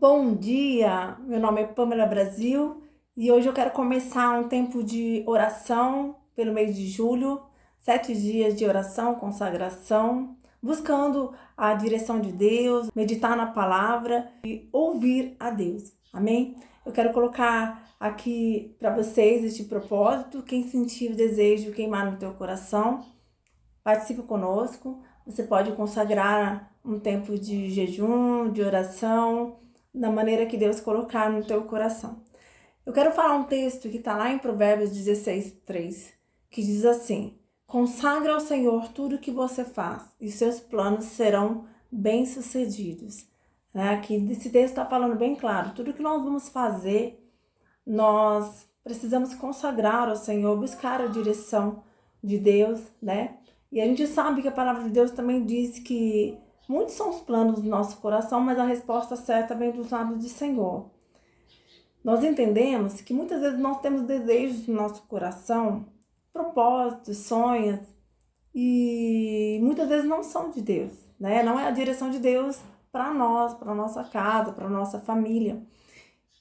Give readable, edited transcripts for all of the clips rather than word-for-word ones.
Bom dia, meu nome é Pamela Brasil e hoje eu quero começar um tempo de oração pelo mês de julho, 7 dias de oração, consagração, buscando a direção de Deus, meditar na palavra e ouvir a Deus, amém? Eu quero colocar aqui para vocês este propósito, quem sentir o desejo queimar no teu coração, participe conosco, você pode consagrar um tempo de jejum, de oração, da maneira que Deus colocar no teu coração. Eu quero falar um texto que está lá em Provérbios 16:3, que diz assim: consagra ao Senhor tudo que você faz e seus planos serão bem-sucedidos. Aqui esse texto está falando bem claro, tudo que nós vamos fazer, nós precisamos consagrar ao Senhor, buscar a direção de Deus, né? E a gente sabe que a palavra de Deus também diz que muitos são os planos do nosso coração, mas a resposta certa vem dos lábios do Senhor. Nós entendemos que muitas vezes nós temos desejos no nosso coração, propósitos, sonhos, e muitas vezes não são de Deus, né? Não é a direção de Deus para nós, para nossa casa, para nossa família.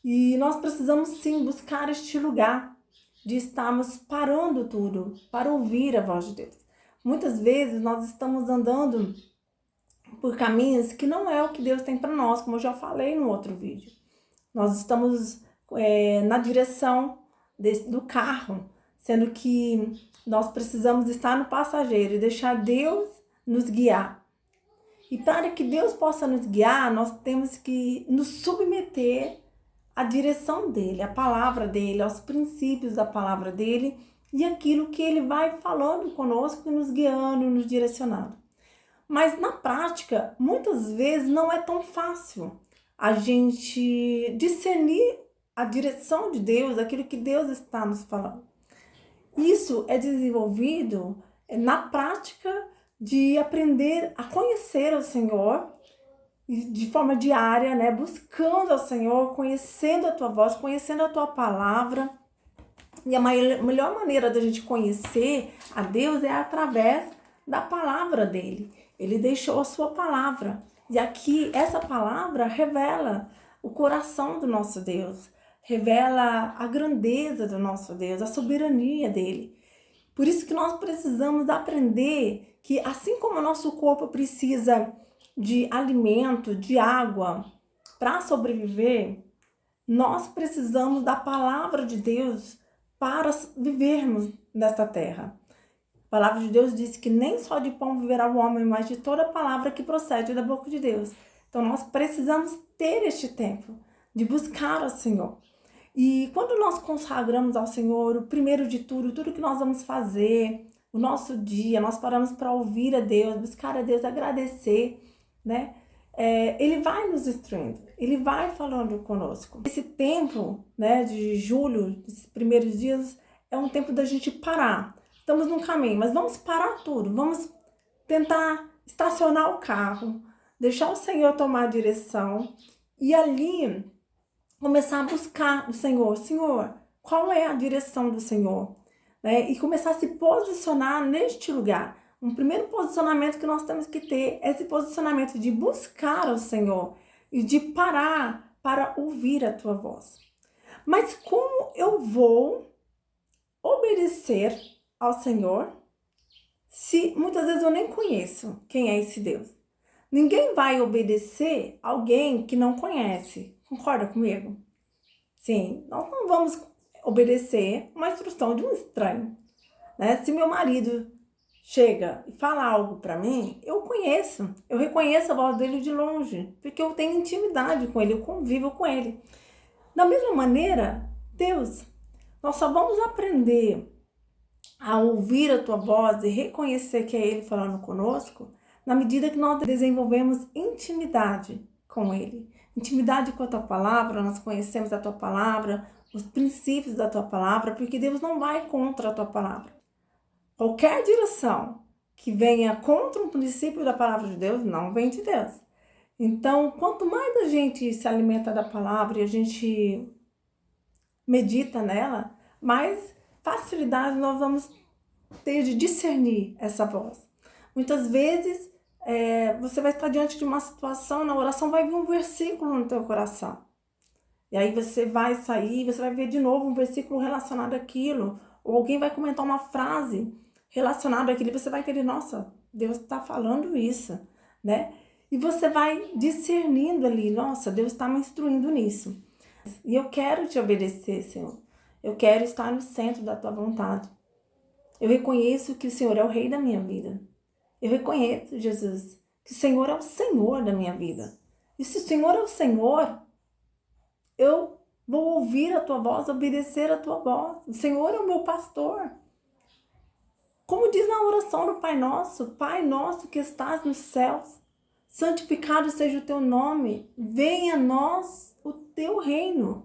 E nós precisamos sim buscar este lugar de estarmos parando tudo para ouvir a voz de Deus. Muitas vezes nós estamos andando por caminhos que não é o que Deus tem para nós, como eu já falei no outro vídeo. Nós estamos na direção do carro, sendo que nós precisamos estar no passageiro e deixar Deus nos guiar. E para que Deus possa nos guiar, nós temos que nos submeter à direção dele, à palavra dele, aos princípios da palavra dele e aquilo que ele vai falando conosco e nos guiando, nos direcionando. Mas na prática, muitas vezes não é tão fácil a gente discernir a direção de Deus, aquilo que Deus está nos falando. Isso é desenvolvido na prática de aprender a conhecer o Senhor de forma diária, né? Buscando ao Senhor, conhecendo a tua voz, conhecendo a tua palavra. E a melhor maneira da gente conhecer a Deus é através da palavra dele. Ele deixou a sua palavra. E aqui, essa palavra revela o coração do nosso Deus. Revela a grandeza do nosso Deus, a soberania dele. Por isso que nós precisamos aprender que assim como o nosso corpo precisa de alimento, de água para sobreviver, nós precisamos da palavra de Deus para vivermos nesta terra. A palavra de Deus diz que nem só de pão viverá o homem, mas de toda palavra que procede da boca de Deus. Então nós precisamos ter este tempo de buscar ao Senhor. E quando nós consagramos ao Senhor, o primeiro de tudo que nós vamos fazer, o nosso dia, nós paramos para ouvir a Deus, buscar a Deus, agradecer, né? Ele vai nos instruindo, ele vai falando conosco. Esse tempo, né, de julho, esses primeiros dias, é um tempo da gente parar. Estamos num caminho, mas vamos parar tudo, vamos tentar estacionar o carro, deixar o Senhor tomar a direção e ali começar a buscar o Senhor. Senhor, qual é a direção do Senhor? Né? E começar a se posicionar neste lugar. Um primeiro posicionamento que nós temos que ter é esse posicionamento de buscar o Senhor e de parar para ouvir a tua voz. Mas como eu vou obedecer ao Senhor se muitas vezes eu nem conheço quem é esse Deus? Ninguém vai obedecer alguém que não conhece. Concorda comigo? Sim, nós não vamos obedecer uma instrução de um estranho. Né? Se meu marido chega e fala algo para mim, eu reconheço a voz dele de longe, porque eu tenho intimidade com ele, eu convivo com ele. Da mesma maneira, Deus, nós só vamos aprender a ouvir a tua voz e reconhecer que é ele falando conosco na medida que nós desenvolvemos intimidade com ele. Intimidade com a tua palavra, nós conhecemos a tua palavra, os princípios da tua palavra, porque Deus não vai contra a tua palavra. Qualquer direção que venha contra um princípio da palavra de Deus, não vem de Deus. Então, quanto mais a gente se alimenta da palavra e a gente medita nela, mais facilidade nós vamos ter de discernir essa voz. Muitas vezes você vai estar diante de uma situação, na oração vai vir um versículo no teu coração. E aí você vai sair, você vai ver de novo um versículo relacionado àquilo. Ou alguém vai comentar uma frase relacionada àquilo e você vai entender, nossa, Deus está falando isso, né? E você vai discernindo ali, nossa, Deus está me instruindo nisso. E eu quero te obedecer, Senhor. Eu quero estar no centro da tua vontade. Eu reconheço que o Senhor é o Rei da minha vida. Eu reconheço, Jesus, que o Senhor é o Senhor da minha vida. E se o Senhor é o Senhor, eu vou ouvir a tua voz, obedecer a tua voz. O Senhor é o meu pastor. Como diz na oração do Pai Nosso que estás nos céus, santificado seja o teu nome, venha a nós o teu reino.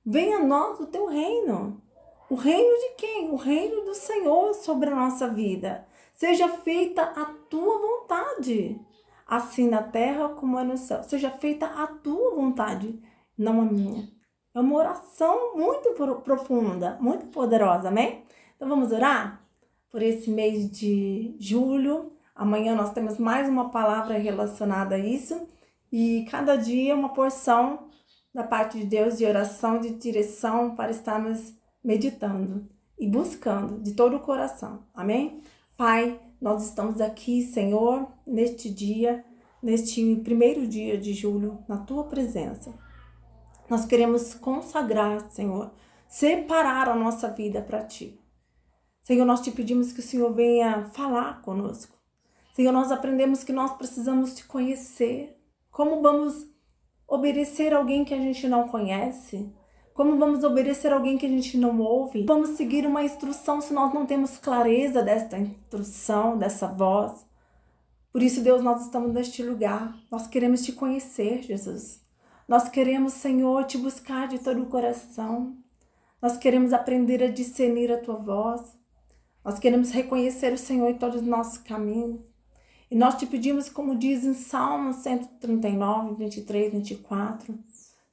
Venha a nós o teu reino. O reino de quem? O reino do Senhor sobre a nossa vida. Seja feita a tua vontade, assim na terra como é no céu. Seja feita a tua vontade, não a minha. É uma oração muito profunda, muito poderosa, amém? Então vamos orar por esse mês de julho. Amanhã nós temos mais uma palavra relacionada a isso. E cada dia uma porção da parte de Deus de oração, de direção para estarmos meditando e buscando de todo o coração. Amém? Pai, nós estamos aqui, Senhor, neste dia, neste primeiro dia de julho, na Tua presença. Nós queremos consagrar, Senhor, separar a nossa vida para Ti. Senhor, nós te pedimos que o Senhor venha falar conosco. Senhor, nós aprendemos que nós precisamos Te conhecer. Como vamos obedecer alguém que a gente não conhece? Como vamos obedecer alguém que a gente não ouve? Vamos seguir uma instrução se nós não temos clareza desta instrução, dessa voz? Por isso, Deus, nós estamos neste lugar. Nós queremos Te conhecer, Jesus. Nós queremos, Senhor, Te buscar de todo o coração. Nós queremos aprender a discernir a Tua voz. Nós queremos reconhecer o Senhor em todos os nossos caminhos. E nós Te pedimos, como diz em Salmo 139, 23, 24...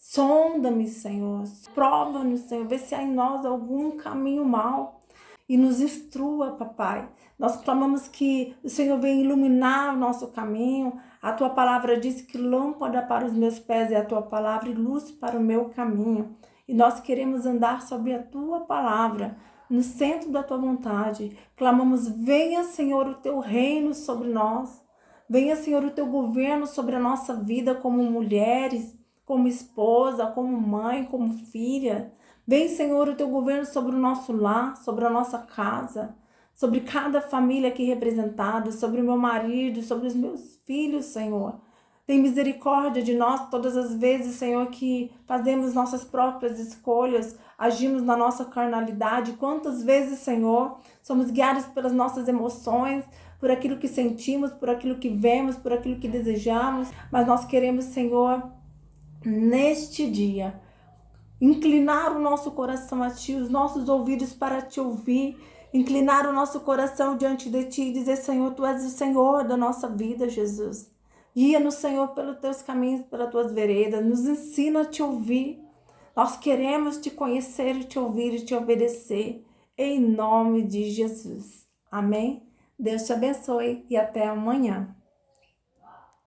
Sonda-me, Senhor, prova-nos, Senhor, vê se há em nós algum caminho mau e nos instrua, papai. Nós clamamos que o Senhor venha iluminar o nosso caminho. A Tua palavra diz que lâmpada para os meus pés é a Tua palavra e luz para o meu caminho. E nós queremos andar sobre a Tua palavra, no centro da Tua vontade. Clamamos, venha, Senhor, o Teu reino sobre nós. Venha, Senhor, o Teu governo sobre a nossa vida como mulheres, como esposa, como mãe, como filha. Vem, Senhor, o Teu governo sobre o nosso lar, sobre a nossa casa, sobre cada família aqui representada, sobre o meu marido, sobre os meus filhos, Senhor. Tem misericórdia de nós todas as vezes, Senhor, que fazemos nossas próprias escolhas, agimos na nossa carnalidade. Quantas vezes, Senhor, somos guiados pelas nossas emoções, por aquilo que sentimos, por aquilo que vemos, por aquilo que desejamos. Mas nós queremos, Senhor, neste dia, inclinar o nosso coração a Ti, os nossos ouvidos para Te ouvir, inclinar o nosso coração diante de Ti e dizer, Senhor, Tu és o Senhor da nossa vida, Jesus. Guia-nos, Senhor, pelos Teus caminhos, pelas Tuas veredas, nos ensina a Te ouvir. Nós queremos Te conhecer, Te ouvir e Te obedecer, em nome de Jesus. Amém? Deus te abençoe e até amanhã.